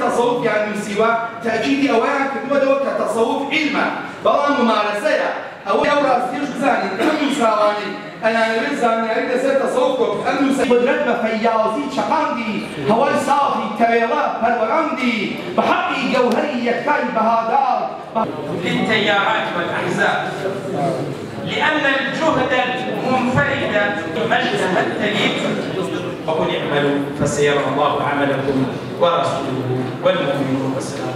تصوف يعني سوى تأكيد أوان كتبة دوك تصوف علما بلا ممارسة أو أوراق سيرش زاني أمن ساواني أنا نريد زاني أريد أسير تصوفكم أمن سيبدرت بفياضي شقاندي هواي صافي كريلا فالوراندي بحقي جوهري يكاي بهادار للتيارات والأحزاب لأن الجهد المنفرد مجد التليف وقل اعملوا فسيرى الله عملكم ورسوله والمؤمنون والسلام.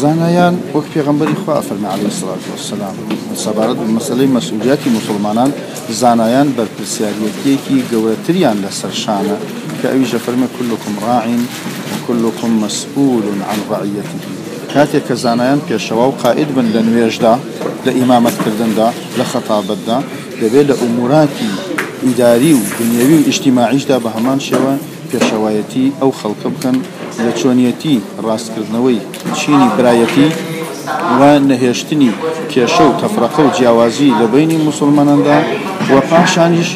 زانایان وەک پێغەمبەری خوا فەرمی عەلەیهی السەڵاتو وەسسەلام سەبارەت بە مەسەلەی مەسئولیەتی موسڵمانان زانایان بەرپرسیاریەتێکی گەورەتریان لەسەر شانە کە ئەویش فەرمێ كلكم راع وكلكم مسؤول عن رعيته. کاتێک کە زانایان پێشەوا و قائد بن لە نوێژدا لە ئیمامەتکردندا لە خەتابەتدا دەبێت لە ئوموراتی ئیداری و دنیەوی و ئیجتیماعیشدا بە هەمان شێوە پێشەوایەتی ئەو خەڵکە بکەن لە چۆنیەتی ڕاستکردنەوەی چینی برایەتی و نەهێشتنی کێشە و تەفرەقە و جیاوازی لە بینی موسڵماناندا و پاشانیش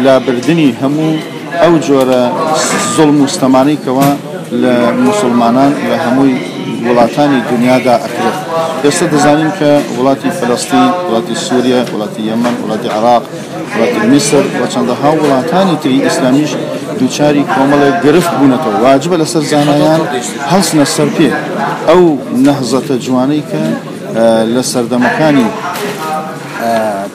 لابردنی هەموو ئەو جۆرە زوڵم و ستەمانەی کەوا لە موسڵمانان لە هەمووی وڵاتانی دنیادا ئەکرێت. ئێستا دەزانین کە وڵاتی فەلەستین، وڵاتی سووریا، وڵاتی یەمەن، وڵاتی عێراق، وڵاتی میسر و چەندەها وڵاتانی تری ئیسلامیش دووچاری کۆمەڵێک گرفت بوونەتەوە. واجبە لەسەر زانایان هەڵسنە سەر پێ ئەو نەهزەتە جوانەی کە لە سەردەمەکانی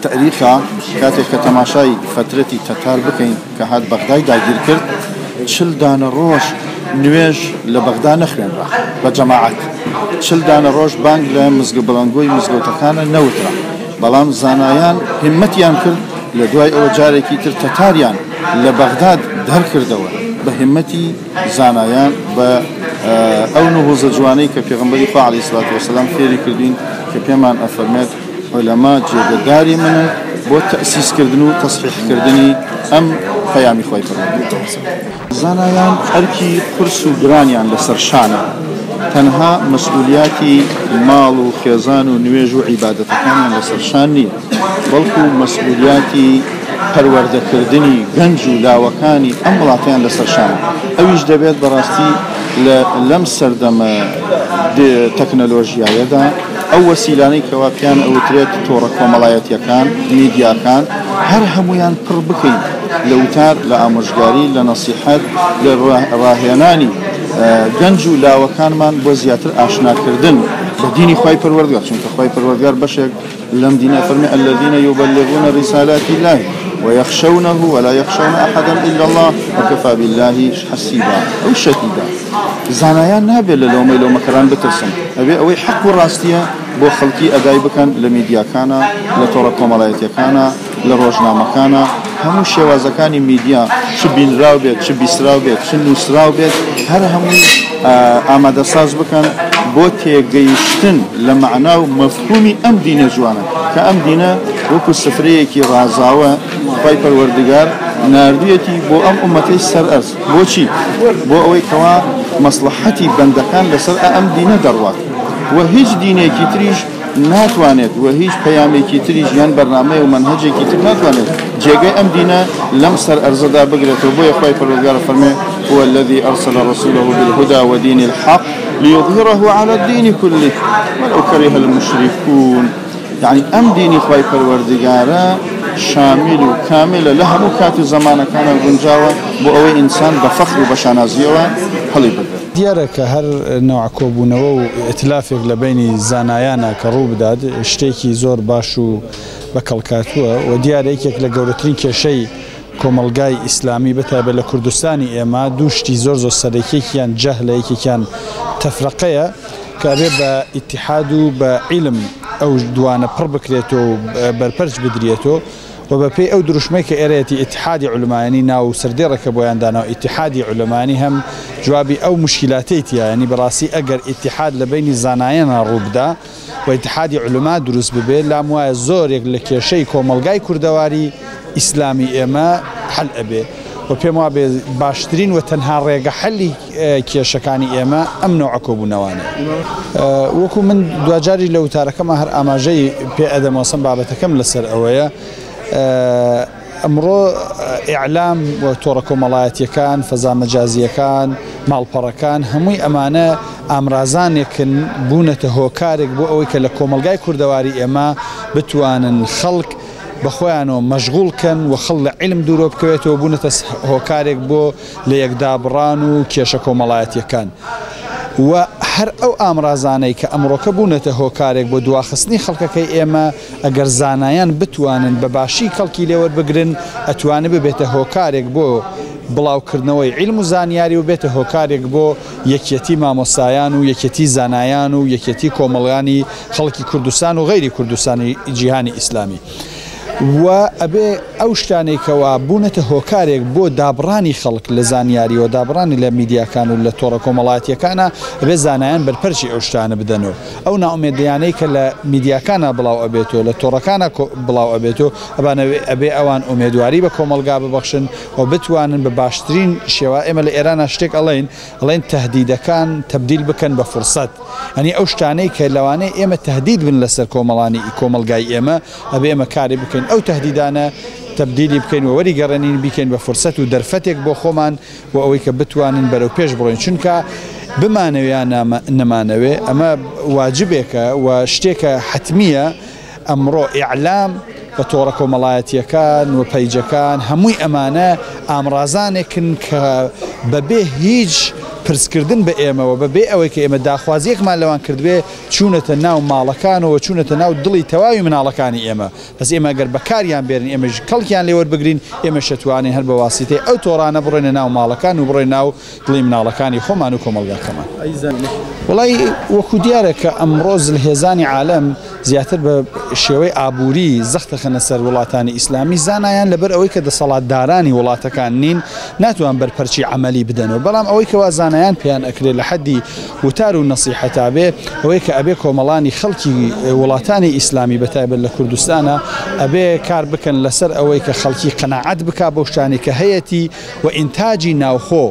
تاریخا کاتێک کە تەماشای فترەتی تەتار بکەین کە هات بەغدای داگیر کرد 40 دانە ڕۆژ نوێژ لە بەغدا نەخوێنرا بە جەماعەت 40 دانە ڕۆژ بانگ لە مزگە بەڵەنگۆی مزگەوتەکانە نەوترا. بەڵام زانایان هیممەتیان کرد لە دوای ئەوە جارێکی تر تەتاریان لە بەغداد دەرکردەوە بە هیممەتی زانایان بە ئەو نهوزە جوانەی کە پێغەمبەری خوا عەلەیهی سەڵاتو وەسەلام فێری کردوین کە پێمان ئەفەرمێت عولەما جێگەداری منن بۆ تەئسیسکردن و تەصحیحکردنی ئەم پەیامی خۆی پەروەردگار. زانایان ئەرکی قورس و گرانیان لەسەر شانە، تەنها مەسئولیەتی ماڵ و خێزان و نوێژ و عیبادەتەکانیان لەسەر شان نییە، بەڵکو مەسئولیەتی پەروەردەکردنی گەنج و لاوەکانی ئەم وڵاتیان لەسەر شانە. ئەویش دەبێت بەڕاستی لەم سەردەمە تەکنەلۆژیایەدا ئەو وەسیلانەی کەوا پیان ئەوترێت تۆڕە کۆمەڵایەتیەکان میدیاکان هەر هەمویان پڕ بکەین لە وتار لە ئامۆژگاری لە نەسیحەت لە ڕاهێنانی گەنج و لاوەکانمان بۆ زیاتر ئاشناکردن بە دینی خوای پەروەردگار، چونکە خوای پەروەردگار بەشێک لەم دینە فەرمێ الذين يبلغون رسالات الله ويخشونه ولا يخشون أحدا إلا الله وكفى بالله حسيبا أو شديدا. زانایان نابێت لە لۆمەی لۆمەکەران بترسن، ئەبێ ئەوەی حەق و ڕاستیە بۆ خەڵکی ئەدای بکەن لە میدیاکانە، لە تۆڕە کۆمەڵایەتیەکانە، لە ڕۆژنامەکانە، هەموو شێوازەکانی میدیا چ بینراو بێت، چ بیسراو بێت، چ نووسراو بێت، هەر هەمووی ئامادەساز بکەن بۆ تێگەیشتن لە مەعنا و مەفهومی ئەم دینە جوانە کە ئەم دینە وەکو سفرەیەکی ڕازاوە خوای پەروەردگار ناردوویەتی بۆ ئەم ئومەتەی سەرئەرز. بۆچی؟ بۆ ئەوەی کەوا مەسلحەتی بەندەکان لەسەر ئەم دینە دەڕوات و هیچ دینێکی تریش ناتوانێت و هیچ پەیامێکی تریش یان بەرنامەیە و مەنهەجێکی تر ناتوانێت جێگەی ئەم دینە لەم سەرئەرزەدا بگرێتەوە. بۆیە خوای پەروەردگار فەرمێ هو الذي أرسل رسوله بالهدى ودين الحق ليظهره على الدين كله ولو كره المشركون. يعني ئەم دینی خوای پەروەردگارە شامل و کاملە لە هەموو کاتی زەمانەکانە گونجاوە بۆ ئەوەی ئینسان بە فەخر و بە شانازیەوە هەڵی بگرێت. دیارە کە هەر نەوع کۆبوونەوە و ئێتلافێک لە بینی زانایانە کە ڕوو بدات شتێکی زۆر باش و بەکەڵکاتووە و دیارە یەکێک لە گەورەترین کێشەی کۆمەلگای ئیسلامی بەتایبەت لە کوردستانی ئێمە دوو شتی زۆر سەرەکیەکیان جەهلە، یەکێکیان تەفرەقەیە کە بێ بە ئیتیحاد و بە عیلم ئەو دوانە پڕ بکرێتەوە و بەرپەرچ بدرێتەوە و بەپێی ئەو دروشمەی کە ئێرەتی ئیتیحادی عولمانی ناو سەردێڕەکە بۆیان داناوە ئیتیحادی عولمانی هەم جوابی ئەو مشکلاتەیەتی ینی بەڕاستی ئەگەر ئیتیحاد لە بینی زانایانە ڕووبدا و ئیتیحادی عولما دروست ببێت لام وایە زۆرێک لە کێشەی کۆمەلگای کوردەواری ئیسلامی ئێمە حەل ئەبێ و پێم وا بێ باشترین و تەنها ڕێگە حەلی کێشەکانی ئێمە ئەم نەوعە کۆبوونەوانە. وەکو من دوجاری لە وتارەکەمە هەر ئاماژەی پێ ئەدەمەوەسم بابەتەکەم لەسەر ئەوەیە ئەمڕۆ ئیعلام و تۆڕە کۆمەڵایەتیەکان فەزا مەجازیەکان ماڵپەڕەکان هەمووی ئەمانە ئامرازانێکن بوونەتە هۆکارێک بۆ ئەوەی کە لە کۆمەلگای کوردەواری ئێمە بتوانن خەڵک بەخۆیانەوە مەشغوڵکەن و خەڵ لە عیلم دوورۆ بکەوێتەوە بوونەتە هۆکارێک بۆ لە یەکدابڕان و کێشە کۆمەڵایەتیەکان. و هەر ئەو ئامرازانەی کە ئەمڕۆکە بوونەتە هۆکارێک بۆ دواخستنی خەڵکەکەی ئێمە ئەگەر زانایان بتوانن بە باشی کەڵکی لێوەربگرن ئەتوانێت ببێتە هۆکارێک بۆ بڵاوکردنەوەی عیلم و زانیاری و بێتە هۆکارێک بۆ یەکێتی مامۆستایان و یەکێتی زانایان و یەکێتی کۆمەڵیانی خەڵکی کوردستان و غەیری کوردستانی جیهانی ئیسلامی. و ئەبێ ئەو شتانێکەوە بوونەتە هۆکارێک بۆ دابڕانی خەڵک لە زانیاری و دابڕانی لە میدیاکان و لە تۆڕە کۆمەڵایەتیەکانە ئەبێ زانایان بەرپەرچی ئەو شتانە بدەنەوە. ئەو ناومێدیانەی کە لە میدیاکانە بڵاو ئەبێتەوە لە تۆڕەکانە بڵاو ئەبێتەوە ئەبێ ئەوان ئومێدواری بە کۆمەلگا ببەخشن و بتوانن بە باشترین شێوە. ئێمە لە ئێرانە شتێک ئەڵێن تەهدیدەکان تەبدیل بکەن بە فرسەت، ئەنی ئەو شتانەی کە لەوانەیە ئێمە تەهدید بن لەسەر کۆمەلگای ئێمە ئەبێ ئێمە کاری بکەین ئەو تهدیدانە تبدیلی بکەین و وەریگەڕێنین بیکەین بە فرسەت و دەرفەتێک بۆ خۆمان و ئەوەی کە بتوانین بەرەو پێش بڕۆین، چونکە بمانەوێیان نەمانەوێ ئەمە واجبێکە و شتێکە حتمیە. ئەمڕۆ ئیعلام بە تۆڕە کۆمەڵایەتیەکان و پەیجەکان هەمووی ئەمانە ئامرازانێکن کە بەبێ هیچ پرسکردن بە ئێمەوە بەبێ ئەوەی کە ئێمە داخوازیەکمان لەوان کردوێ چوونەتە ناو ماڵەکانەوە چوونەتە ناو دڵی تەواوی مناڵەکانی ئێمە. بەس ئێمە گەر بەکاریان بێرن ئێمەش کەڵکیان لێوەربگرین ئێمە شەتوانین هەر بە واسیتەی ئەو تۆڕانە بڕێنە ناو ماڵەکان و بڕێن ناو دڵی مناڵەکانی خۆمان و کۆمەلگاکەمان. وڵی وەکو دیارە کە ئەمڕۆ زلهێزانی عالەم زیاتر بە شێوەی ئابووری زەختەخەنە سەر وڵاتانی ئیسلامی زانایان لەبەر ئەوەی کە دەسەڵاتدارانی وڵاتەکان نین ناتوان بەرپەرچی عملی بدەنەوە، بەڵام ئەوەی کەوا زانایان پێیان ئەکرێت لە حەدی وتار و نەسیحەتا بێ ئەوەی کە ئەبێ کۆمەڵانی خەڵکی وڵاتانی ئیسلامی بەتایبەت لە کوردستانە ئەبێ کار بکەن لەسەر ئەوەی کە خەڵکی قەناعەت بکا بۆ شتانی کە هەیەی و ئینتاجی ناوخۆ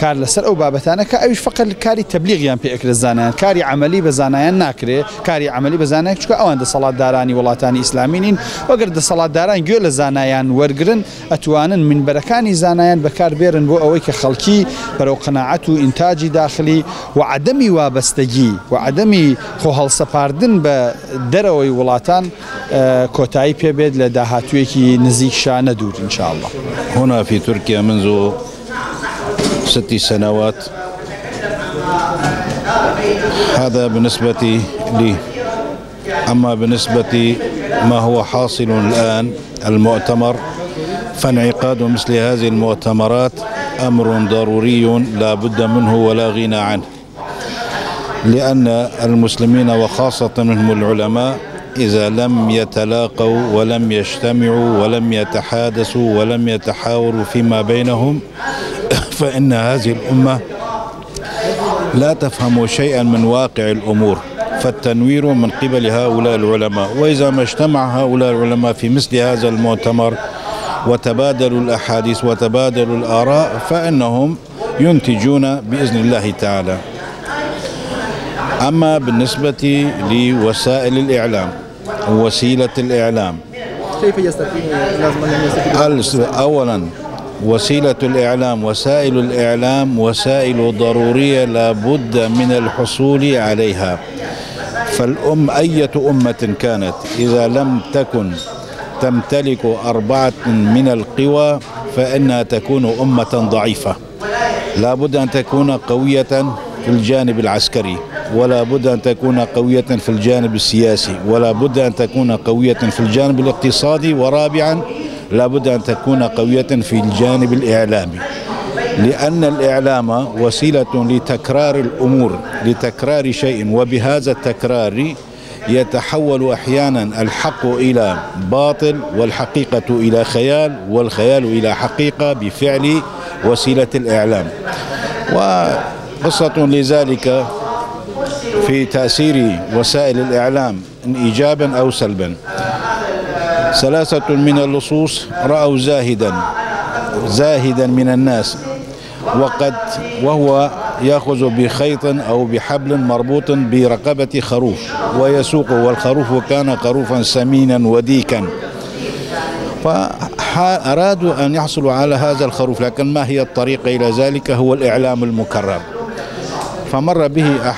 کار لەسەر ئەو بابەتانە کە ئەویش فقط کاری تەبلیغیان پێ ئەکرێت زانایان، کاری عملی بە زانایان ناکرێت، کاری عملی بە زانایان چونکە ئەوان دەسەڵاتدارانی وڵاتانی ئیسلامی نین. وەگەر دەسەڵاتداران گوێ لە زانایان وەرگرن ئەتوانن منبەرەکانی زانایان بەکار بێرن بۆ ئەوەی کە خەڵکی بەرەو قەناعەت و ئینتاجی داخلی و عەدەمی وابەستەگی و عەدەمی خۆ هەڵسەپاردن بە دەرەوەی وڵاتان کۆتایی پێبێت لە داهاتوویەکی نزیک شانە دوور إن شاء الله. هنا في تركيا منذ 6 سنوات. هذا بالنسبة لي. أما بالنسبة ما هو حاصل الآن المؤتمر فانعقاد مثل هذه المؤتمرات أمر ضروري لا بد منه ولا غنى عنه، لأن المسلمين وخاصة منهم العلماء إذا لم يتلاقوا ولم يجتمعوا ولم يتحادثوا ولم يتحاوروا فيما بينهم فإن هذه الأمة لا تفهم شيئا من واقع الأمور، فالتنوير من قبل هؤلاء العلماء. وإذا ما اجتمع هؤلاء العلماء في مثل هذا المؤتمر وتبادلوا الأحاديث وتبادلوا الآراء فإنهم ينتجون بإذن الله تعالى. أما بالنسبة لوسائل الإعلام وسيلة الإعلام كيف يستفيد؟ أولا وسيلة الإعلام وسائل الإعلام وسائل ضرورية لا بد من الحصول عليها. أية أمة كانت إذا لم تكن تمتلك 4 من القوى فإنها تكون أمة ضعيفة. لا بد أن تكون قوية في الجانب العسكري، ولا بد أن تكون قوية في الجانب السياسي، ولا بد أن تكون قوية في الجانب الاقتصادي، ورابعا لا بد أن تكون قوية في الجانب الإعلامي، لأن الإعلام وسيلة لتكرار الأمور، لتكرار شيء، وبهذا التكرار يتحول أحيانا الحق إلى باطل والحقيقة إلى خيال والخيال إلى حقيقة بفعل وسيلة الإعلام. وقصة لذلك في تأثير وسائل الإعلام إيجابا أو سلبا. 3 من اللصوص رأوا زاهدا من الناس وهو يأخذ بخيط أو بحبل مربوط برقبة خروف ويسوقه، والخروف كان خروفا سمينا وديكا، فأرادوا أن يحصلوا على هذا الخروف، لكن ما هي الطريقة إلى ذلك؟ هو الإعلام المكرر. فمر به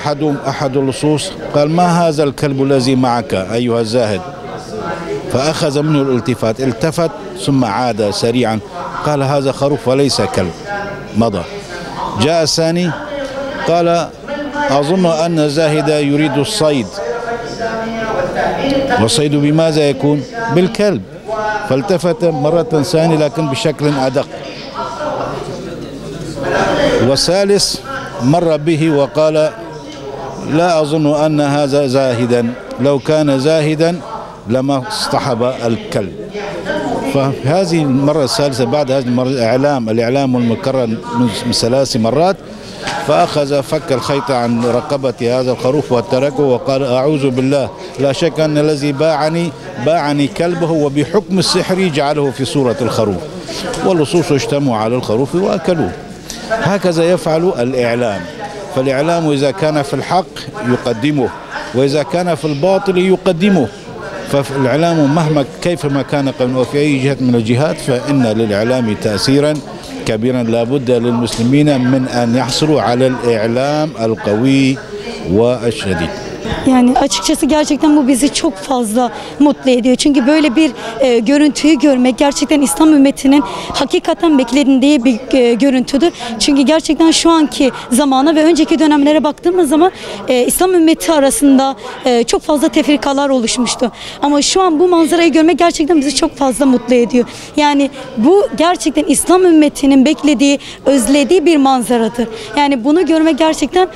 أحد اللصوص قال: ما هذا الكلب الذي معك أيها الزاهد؟ فأخذ منه الالتفات، التفت ثم عاد سريعا قال: هذا خروف وليس كلب. مضى. جاء الثاني قال: أظن أن زاهد يريد الصيد، والصيد بماذا يكون؟ بالكلب. فالتفت مرة ثانية لكن بشكل أدق. والثالث مر به وقال: لا أظن أن هذا زاهدا، لو كان زاهدا لما اصطحب الكلب. ففي هذه المرة الثالثة بعد هذه المرة الإعلام المكرر من 3 مرات، فأخذ فك الخيط عن رقبة هذا الخروف وتركه وقال: أعوذ بالله، لا شك أن الذي باعني كلبه، وبحكم السحر جعله في صورة الخروف. واللصوص اجتمعوا على الخروف وأكلوه. هكذا يفعل الإعلام. فالإعلام إذا كان في الحق يقدمه، وإذا كان في الباطل يقدمه. فالإعلام مهما كيفما كان قبل وفي أي جهة من الجهات، فإن للإعلام تأثيرا كبيرا. لا بد للمسلمين من أن يحصلوا على الإعلام القوي والشديد. Yani açıkçası gerçekten bu bizi çok fazla mutlu ediyor. Çünkü böyle bir görüntüyü görmek gerçekten İslam ümmetinin hakikaten beklediği bir görüntüdür. Çünkü gerçekten şu anki zamana ve önceki dönemlere baktığımız zaman İslam ümmeti arasında çok fazla tefrikalar oluşmuştu. Ama şu an bu manzarayı görmek gerçekten bizi çok fazla mutlu ediyor. Yani bu gerçekten İslam ümmetinin beklediği, özlediği bir manzaradır. Yani bunu görmek gerçekten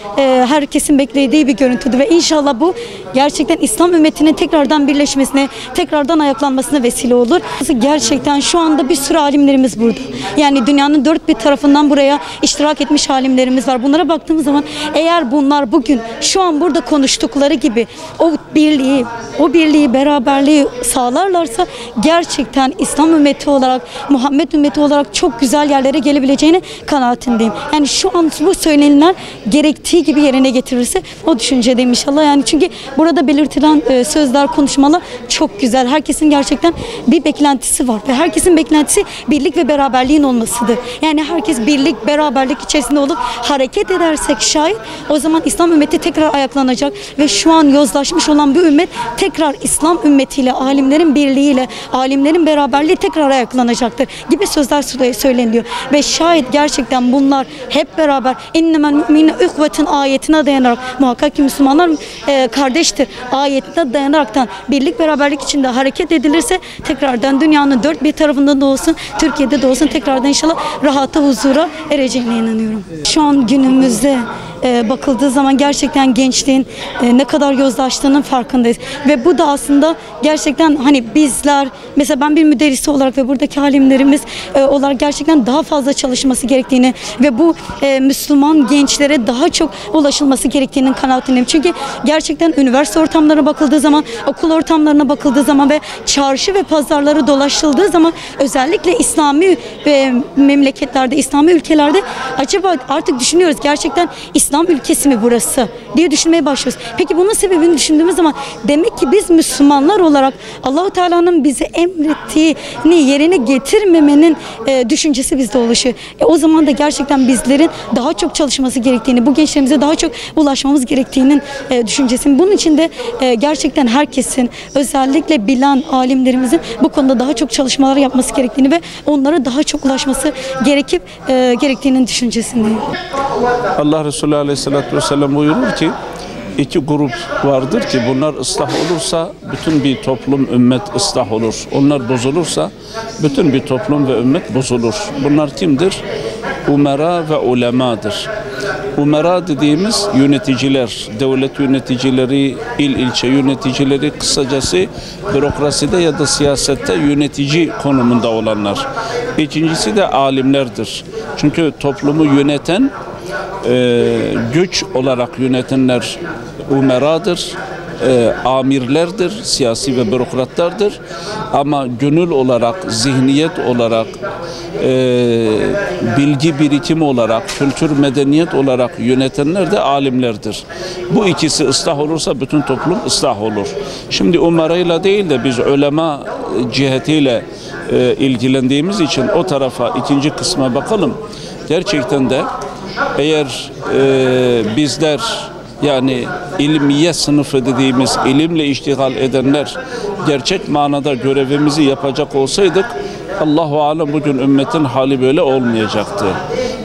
herkesin beklediği bir görüntüdür ve İnşallah bu gerçekten İslam ümmetinin tekrardan birleşmesine, tekrardan ayaklanmasına vesile olur. Gerçekten şu anda bir sürü alimlerimiz burada. Yani dünyanın dört bir tarafından buraya iştirak etmiş alimlerimiz var. Bunlara baktığımız zaman eğer bunlar bugün şu an burada konuştukları gibi o birliği, beraberliği sağlarlarsa gerçekten İslam ümmeti olarak, Muhammed ümmeti olarak çok güzel yerlere gelebileceğine kanaatindeyim. Yani şu an bu söylenilen gerektiği gibi yerine getirirse o düşüncedeyim inşallah. Yani çünkü burada belirtilen sözler, konuşmalar çok güzel. Herkesin gerçekten bir beklentisi var ve herkesin beklentisi birlik ve beraberliğin olmasıdır. Yani herkes birlik, beraberlik içerisinde olup hareket edersek şayet o zaman İslam ümmeti tekrar ayaklanacak ve şu an yozlaşmış olan bu ümmet tekrar İslam ümmetiyle, alimlerin birliğiyle, alimlerin beraberliği tekrar ayaklanacaktır gibi sözler söyleniyor. Ve şayet gerçekten bunlar hep beraber innemel mü'mine uhvetun ayetine dayanarak, muhakkak ki Müslümanlar kardeştir ayetine dayanaraktan birlik beraberlik içinde hareket edilirse tekrardan dünyanın dört bir tarafında da olsun, Türkiye'de de olsun tekrardan inşallah rahata, huzura ereceğine inanıyorum. Şu an günümüzde bakıldığı zaman gerçekten gençliğin ne kadar yozlaştığının farkındayız. Ve bu da aslında gerçekten hani bizler, mesela ben bir müderrisi olarak ve buradaki alimlerimiz olarak gerçekten daha fazla çalışması gerektiğini ve bu Müslüman gençlere daha çok ulaşılması gerektiğinin kanaatindeyim. Çünkü gerçekten üniversite ortamlarına bakıldığı zaman, okul ortamlarına bakıldığı zaman ve çarşı ve pazarları dolaşıldığı zaman özellikle İslami memleketlerde, İslami ülkelerde acaba artık düşünüyoruz gerçekten İslam ülkesi mi burası diye düşünmeye başlıyoruz. Peki bunun sebebini düşündüğümüz zaman demek ki biz Müslümanlar olarak Allah-u Teala'nın bize emrettiğini yerine getirmemenin düşüncesi bizde oluşuyor. O zaman da gerçekten bizlerin daha çok çalışması gerektiğini, bu gençlerimize daha çok ulaşmamız gerektiğinin düşüncesi. Bunun için de gerçekten herkesin, özellikle bilen alimlerimizin bu konuda daha çok çalışmalar yapması gerektiğini ve onlara daha çok ulaşması gerektiğinin düşüncesindeyim. Allah Resulü Aleyhisselatü Vesselam buyurur ki, iki grup vardır ki bunlar ıslah olursa bütün bir toplum, ümmet ıslah olur. Onlar bozulursa bütün bir toplum ve ümmet bozulur. Bunlar kimdir? Umera ve ulemadır. Umera dediğimiz yöneticiler, devlet yöneticileri, ilçe yöneticileri, kısacası bürokraside ya da siyasette yönetici konumunda olanlar. İkincisi de alimlerdir. Çünkü toplumu yöneten, güç olarak yönetenler umeradır, amirlerdir, siyasi ve bürokratlardır. Ama gönül olarak, zihniyet olarak, bilgi birikimi olarak, kültür, medeniyet olarak yönetenler de alimlerdir. Bu ikisi ıslah olursa bütün toplum ıslah olur. Şimdi umarayla değil de biz ulema cihetiyle ilgilendiğimiz için o tarafa, ikinci kısma bakalım. Gerçekten de eğer bizler, yani ilmiye sınıfı dediğimiz ilimle iştigal edenler gerçek manada görevimizi yapacak olsaydık, Allahu alem bugün ümmetin hali böyle olmayacaktı.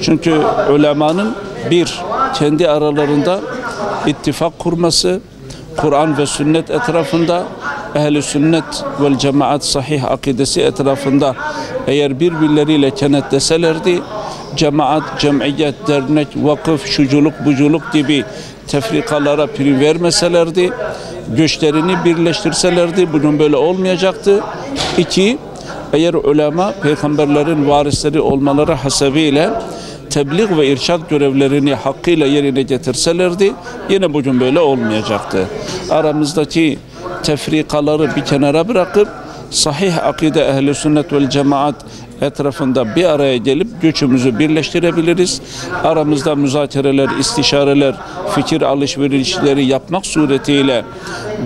Çünkü ulemanın bir, kendi aralarında ittifak kurması, Kur'an ve sünnet etrafında, ehl-i sünnet vel cemaat sahih akidesi etrafında eğer birbirleriyle kenetleselerdi, cemaat, cemiyet, dernek, vakıf, şuculuk, buculuk gibi tefrikalara prim vermeselerdi, güçlerini birleştirselerdi, bugün böyle olmayacaktı. İki, eğer ulema peygamberlerin varisleri olmaları hasebiyle tebliğ ve irşad görevlerini hakkıyla yerine getirselerdi, yine bugün böyle olmayacaktı. Aramızdaki tefrikaları bir kenara bırakıp sahih akide ehl-i sünnet vel cemaat etrafında bir araya gelip gücümüzü birleştirebiliriz. Aramızda müzakereler, istişareler, fikir alışverişleri yapmak suretiyle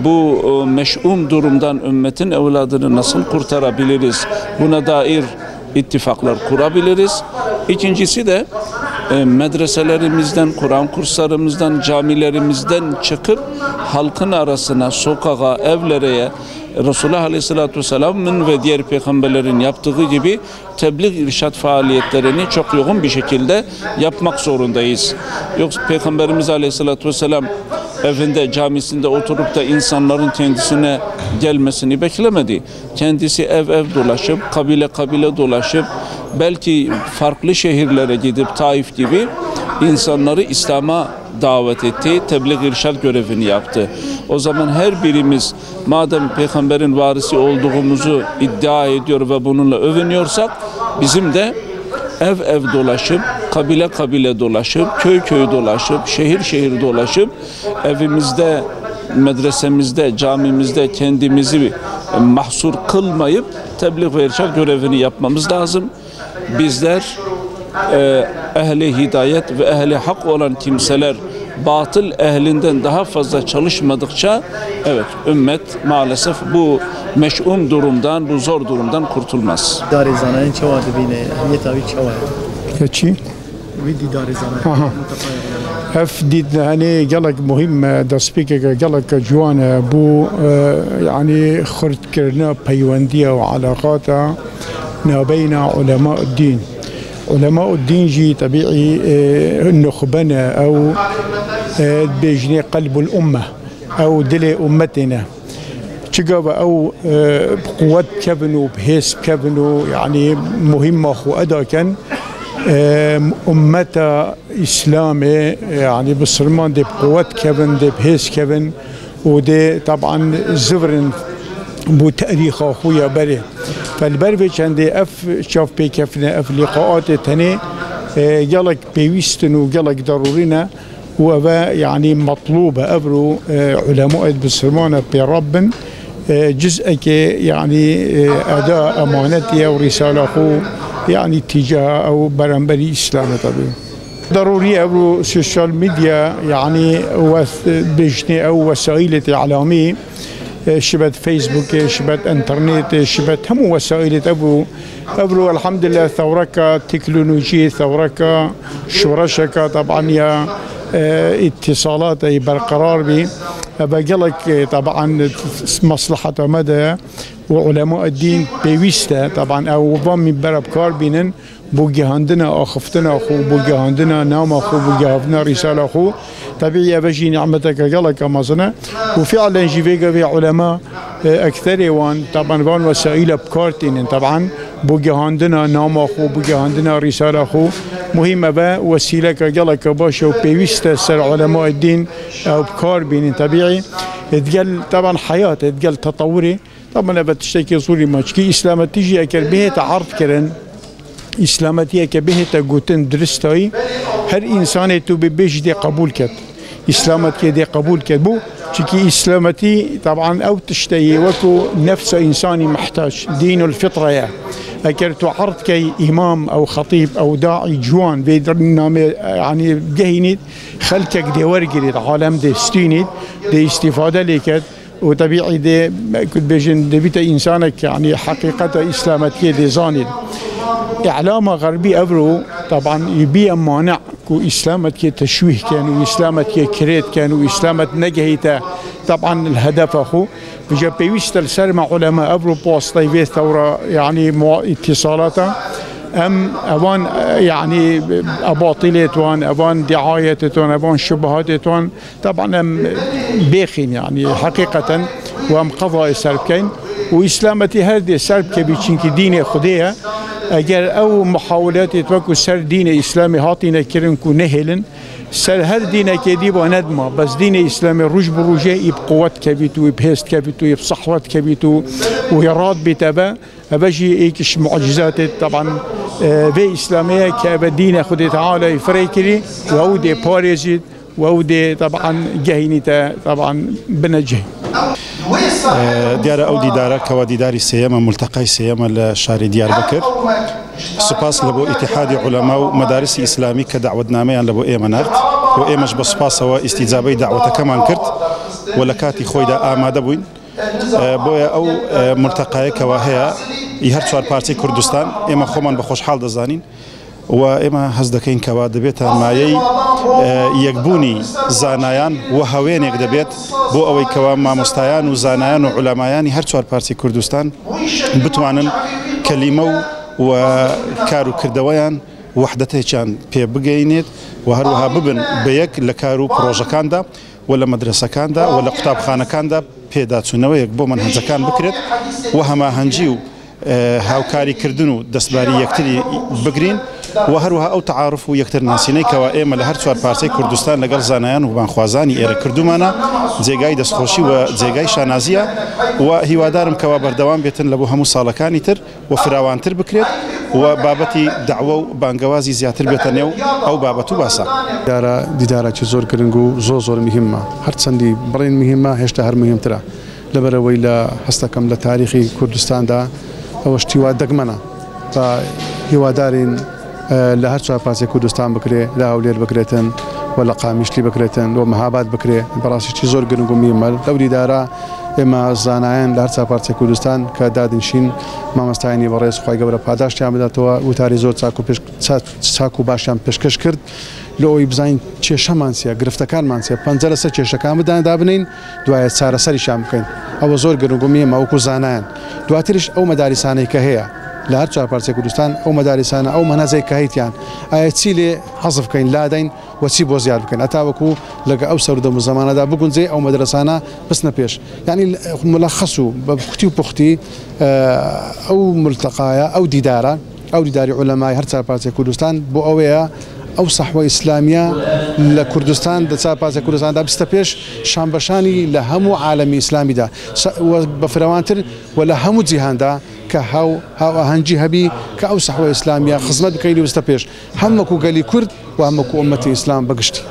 bu meş'um durumdan ümmetin evladını nasıl kurtarabiliriz? Buna dair ittifaklar kurabiliriz. İkincisi de medreselerimizden, Kur'an kurslarımızdan, camilerimizden çıkıp halkın arasına, sokağa, evlere, Resulullah Aleyhisselatü Vesselam'ın ve diğer peygamberlerin yaptığı gibi tebliğ irşad faaliyetlerini çok yoğun bir şekilde yapmak zorundayız. Yoksa Peygamberimiz Aleyhisselatü Vesselam evinde, camisinde oturup da insanların kendisine gelmesini beklemedi. Kendisi ev ev dolaşıp, kabile kabile dolaşıp, belki farklı şehirlere gidip Taif gibi insanları İslam'a davet etti, tebliğ irşad görevini yaptı. O zaman her birimiz madem peygamberin varisi olduğumuzu iddia ediyor ve bununla övünüyorsak, bizim de ev ev dolaşıp, kabile kabile dolaşıp, köy köy dolaşıp, şehir şehir dolaşıp, evimizde, medresemizde, camimizde kendimizi mahsur kılmayıp tebliğ ve irşad görevini yapmamız lazım. Bizler ehli hidayet ve ehli hak olan kimseler batıl ehlinden daha fazla çalışmadıkça evet ümmet maalesef bu meş'um durumdan, bu zor durumdan kurtulmaz. دار زنان چه واده بینه اهمیت آوی چه واده؟ چی؟ ویدی دار زنان آها. اف دید هني قالك مهم دسبيك قالك جوان بو يعني خرد كرنا بيواندية وعلاقاتها ما بين علماء الدين. علماء الدين جي طبيعي النخبنا أو بيجني قلب الأمة أو دل أمتنا تجاب أو بقوة كبنو بهيس كبنو يعني مهمة خو أدا كان أمتا إسلامي يعني بسرمان دي بقوة كبن دي بهيس كبن ودي طبعا زفرن بو تاريخ أخويا بري فالبرفيش عندي أف شاف بيكفنا أف لقاءات تاني قالك بيوستن وقالك ضرورينا وأبا يعني مطلوب أبرو علماء بسرمانة برب جزء يعني أداء أمانتي ورسالة أخو يعني اتجاه أو برنبري إسلام طبيعي ضروري أبرو سوشيال ميديا يعني بجني أو وسائل إعلامية شبت فيسبوك شبت انترنت شبت هم وسائل أبرو الحمد لله ثورك تكنولوجيا ثورك شورشك طبعا يا اتصالات برقرار بي بقلك طبعا مصلحة مدى وعلماء الدين بيوستا طبعا او ضمن برب كاربينن بوجي عندنا اخفتنا اخو بوجي عندنا نام اخو بوجي عندنا رسالة اخو طبيعي بجي نعمتك قالك امازنا وفعلا جيفيجا في علماء اكثر وان طبعا وان وسائل بكارتين طبعا بوجي عندنا نام اخو بوجي عندنا رسالة اخو مهمة با وسيلة قالك باشا وبيوستا سر علماء الدين او بكاربين طبيعي تقال طبعا حياة تقال تطوري طبعا بتشتكي صوري ماشكي اسلامتيجي اكل به تعرف كرن اسلامتيه كبه تقوتن درستاي هر انسان تو بيجدي قبول كت اسلامتيه دي قبول كت بو تشكي اسلامتي طبعا او تشتهي وكو نفس انساني محتاج دين الفطره يا اكل تعرض كي امام او خطيب او داعي جوان بيدرنامه يعني جهينيد خلكك دي ورقي العالم دي ستينيد دي استفاده لكت وطبيعي دي كل بيجن دبيت إنسانك يعني حقيقة إسلامتية دي زاني إعلام غربي أبرو طبعا يبي مانع كو إسلامتية تشويه كان وإسلامتية كريت كان وإسلامت نجهيته طبعا الهدف أخو بجا بيوست السر مع علماء أبرو بواسطة في ثورة يعني اتصالاته أم أوان يعني أباطيلات وان أوان دعايات وان أوان شبهات وان طبعا أم بيخين يعني حقيقة وام قضاء سربكين وإسلامتي هذه سرب كبيتشين كدين خديها أجر أو محاولات يتوقع سر دين إسلامي هاتينا كرنكو نهلن سر هر دين كديب وندمه بس دين إسلامي رج بروجه يبقوات كبيتو يبهست كبيتو يبصحوات كبيتو ويراد بتبا أبجي إيكش معجزات طبعا في إسلامية كبدين خدي تعالى يفريكري وودي باريزيد وودي طبعا جهينيتا طبعا بنجه ديار أو ديدارة كوديداري سيما ملتقى سيما لشاري ديار بكر سپاس لبو اتحاد علماء ومدارس إسلامي كدعوة نامية لبو إيمانارت وإيمش بسپاس واستجابي دعوة كمان كرت ولكاتي خويدا آماده بوين بويا أو ملتقى كواهيا يهر چوار بارتي كردستان إما خومن بخوش حال دزانين وإما هزدكين كوا دبيتا مايي يكبوني زانايان وهوين يكدبيت بو أوي كوا ما مستايان وزانايان وعلمايان هر چوار بارتي كردستان بتوانن كلمة وكارو كردويان وحدته كان بي بقينيت وهروها ببن بيك لكارو بروجكان دا ولا مدرسة كان دا ولا قطاب خانة كان دا بيداتسونەوە یەک بۆ منهەجەکان بکرێت و هەماهەنگی و هاوکاری کردن و دەستباری یەکتری بگرین و هەروەها ئەو تعارف و یەکتر ناسینەی کەوا ئێمە لە هەر چوار پارچەی کوردستان لەگەڵ زانایان و بانخوازانی ئێرە کردومانە جێگای دەستخۆشی و جێگای شانازیە و هیوادارم کەوا بەردەوام بێتن لە بۆ هەموو ساڵەکانی تر و فراوانتر بکرێت و بابەتی دعوە و بانگەوازی زیاتر بێتە نێو ئەو بابەت و باسە. دیدارێکی زۆر گرنگ و زۆر مهمە هەرچەندی بڕین مهمە هێشتا هەر مهمترە لەبەرەوەی لە هەستەکەم لە تاریخی کوردستاندا ئەوەشتی وا دەگمەنە تا هیوادارین لە هەر چوار پارچەی کوردستان بکرێ لە هەولێر بکرێتن و لە قامیشلی بکرێتن و مەهاباد بکرێ بەڕاستیی زۆر گرنگ و مهمە لەو دیدارە ئێمە زانایان لە هەر چوار پارچەی کوردستان کە دادنشین مامۆستایانی بەڕێز خی گەورە پاداشتیان بداتەوە وتاری زۆر چاک و باشیان پێشکەش کرد لە ئەوی بزانین کێشەمان چییە گرفتەکانمان چییە پەنجە لەسەر کێشەکان بداندا بنین دوایە چارەسەریشان بکەین ئەوە زۆر گرنگ و مهمە وەکو زانایان دواتریش ئەو مەداریسانەی کە هەیە لە هەر چوار پارچەی کوردستان ئەو مەداریسانە ئەو مەنهەجەی کە هەیتیان ئایا چی لێ حەزف بکەین لادەین و چی بۆ زیاد بکەین هەتا وەکو لەگە ئەو سەردەم و زەمانەدا بگونجێ ئەو مەدرسانە بچنە پێش یعنی ملخص و بە پوختی و پوختی ئەو ملتەقایە ئەو دیداری عولەمای هەر چوار پارچەی کوردستان بۆ ئەوەیە ئەو سەحوە ئیسلامیە لە کوردستان دە چوار پارچەی کوردستاندا بستە پێش شانبەشانی لە هەموو عالەمی ئیسلامیدا بە فراوانتر و لە هەموو جیهاندا کە هاوئاهەنگی هەبی کە ئەو سەحوە ئیسلامیە خزمەت بکەین و بستە پێش هەموو گەلی کورد و هەموو ئومەتی ئیسلام بەگشتی.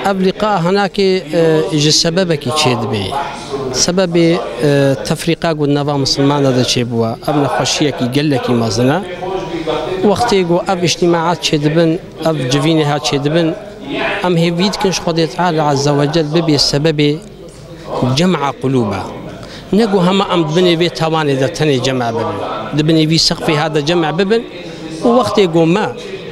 ئەم لقاء هەناکێ ji sebebekî çê dibe sebebê tefrîqa gundnava misilmanan de çê bûye ev nexweşiyekî gelekî mezin e wextê got ev îjtîmaat çê dibin ev civînê hat çê dibin em hêvî dikin ji Xwedê Teala Azze ve Cel bibe sebebê cem'a qulûba ne got hema em dibinê vê tawanê de tenê cem'a bibin dibinê vî seqfê ha de cem'a bibin û wextê got me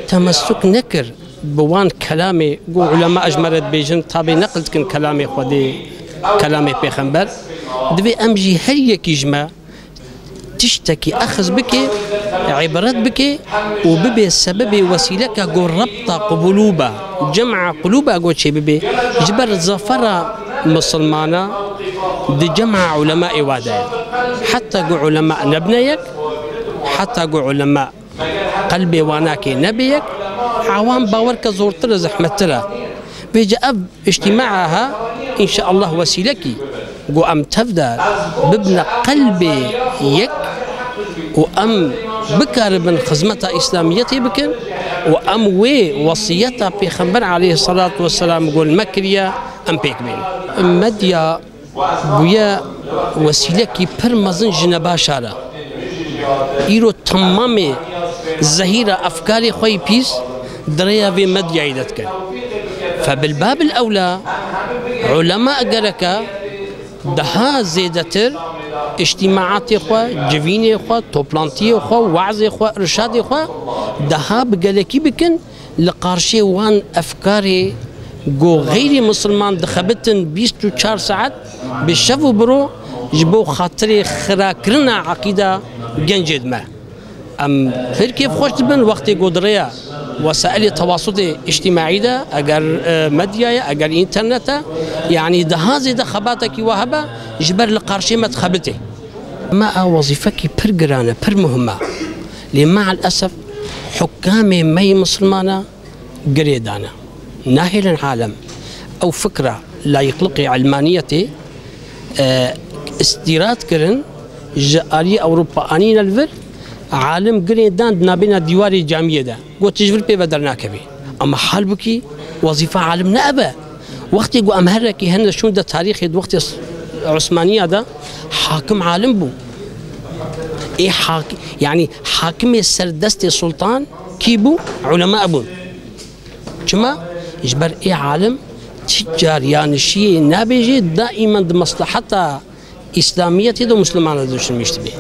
temessuk nekir bi wan kelamê got ulema ejmere dibêjin tabê neqil dikin kelamê Xwedê kelamê pêxember divê em jî her yekî ji me tiştekî exiz bike عبرت بکێ و ببێ سەبەبێ وەسیلەکە گۆ ڕەبتە قبولوبە جەمع قلوبە گۆ چێ ببێ ji ber zafera مسلمانە di cema ulemayê wa de ye heta got ulema nebne yek heta got ulema qelbê wan nakê nebe yek awan bawer ke zortir e zehmettir e bêje ev îjtîmaa ha înşaallah wesîlekî got em tev de bibne qelbê yek و ام بكاربن خدمتا اسلاميتي بكن و ام وي وصيتا پیغمبر عليه الصلاه والسلام يقول مكريا ام بيكبين مديا بويا وسيلكي برمزن جنبا شارا ايرو تمام زهيره افكاري خوي بيس دريا في مديا يدتك فبالباب الاولى علماء قالك دها زيدتر اجتماعات خوا جوين خوا توبلانتي خوا وعظ خوا ارشاد خوا دها بقالكي بكن لقارشي وان افكاري جو غير مسلمان دخبتن 24 ساعات بالشفو برو جبو خاطري خراكرنا عقيدة جنجد ما ام غير كيف خوش تبن وقت قدرية وسائل التواصل الاجتماعي ده اگر مديا اگر انترنت يعني ده زي ده خباتك وهبه جبر لقارشي ما تخبته ما وظيفتك برجرانه بر مهمه لمع الاسف حكام مي مسلمانه قريدانه ناهل العالم او فكره لا يخلق علمانيتي استيراد كرن جاري اوروبا انين الفر عالم قريدان نابنا ديواري جامعه ده قلت تجبر بي بدرناك بي اما حال بكي وظيفه عالم نأبه وقت يقول امهرك هن شون ده تاريخي وقت عثمانيه ده حاكم عالم بو ايه حاكم يعني حاكم السردست السلطان كيبو علماء بون كما يجبر ايه عالم تجار يعني شيء نابجي دائما مصلحتها اسلاميه دو مسلمان دوش المجتمع